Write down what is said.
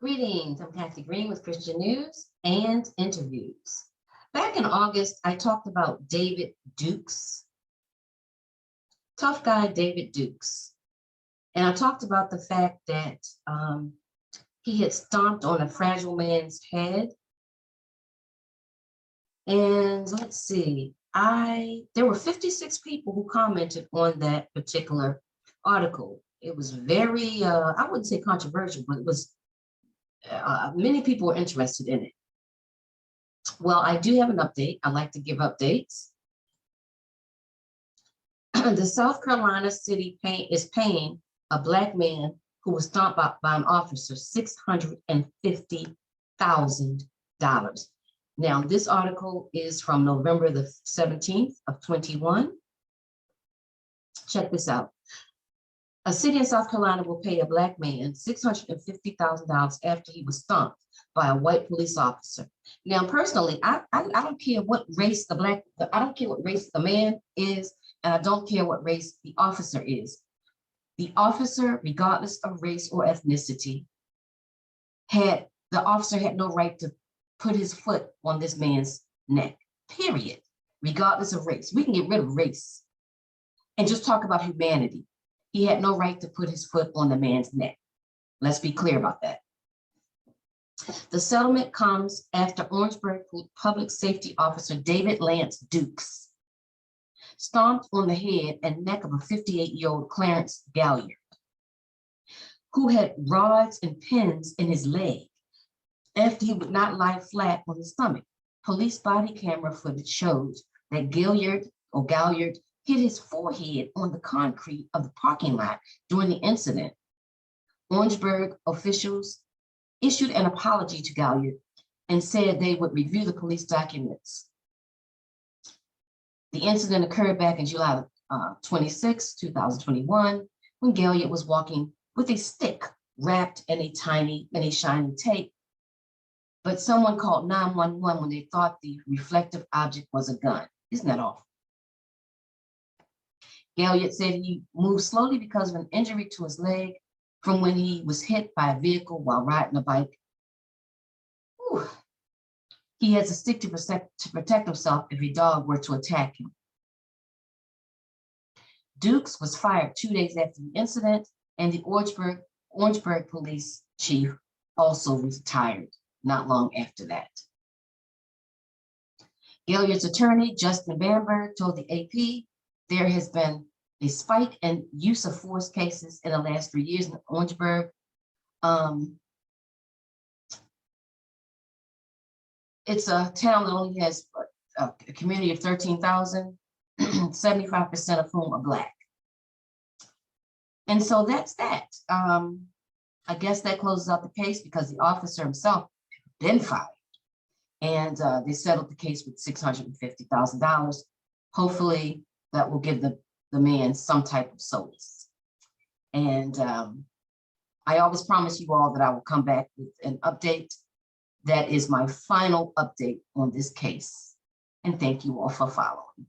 Greetings, I'm Kathy Green with Christian News and Interviews. Back in August, I talked about David Dukes, tough guy David Dukes. And I talked about the fact that he had stomped on a fragile man's head. And let's see, there were 56 people who commented on that particular article. It was very, I wouldn't say controversial, but it was many people were interested in it. Well, I do have an update. I like to give updates. The South Carolina city is paying a Black man who was stomped by an officer $650,000. Now, this article is from November the 17th of 21. Check this out. A city in South Carolina will pay a Black man $650,000 after he was stomped by a white police officer. Now, personally, I don't care what race I don't care what race the man is, and I don't care what race the officer is. The officer, regardless of race or ethnicity, the officer had no right to put his foot on this man's neck, period, regardless of race. We can get rid of race and just talk about humanity. He had no right to put his foot on the man's neck. Let's be clear about that. The settlement comes after Orangeburg Public Safety Officer David Lance Dukes stomped on the head and neck of a 58-year-old Clarence Galliard, who had rods and pins in his leg after he would not lie flat on his stomach. Police body camera footage shows that Galliard hit his forehead on the concrete of the parking lot during the incident. Orangeburg officials issued an apology to Galliard and said they would review the police documents. The incident occurred back in July 26, 2021, when Galliard was walking with a stick wrapped in a shiny tape, but someone called 911 when they thought the reflective object was a gun. Isn't that awful? Galliard said he moved slowly because of an injury to his leg from when he was hit by a vehicle while riding a bike. Whew. He has a stick to protect himself if a dog were to attack him. Dukes was fired 2 days after the incident, and the Orangeburg police chief also retired not long after that. Galliard's attorney, Justin Bamberg, told the AP there has been a spike in use of force cases in the last 3 years in Orangeburg. It's a town that only has a community of 13,000, 75% of whom are Black. And so that's that. I guess that closes out the case because the officer himself had been fired. And they settled the case with $650,000. Hopefully that will give the man some type of solace. And I always promise you all that I will come back with an update. That is my final update on this case. And thank you all for following.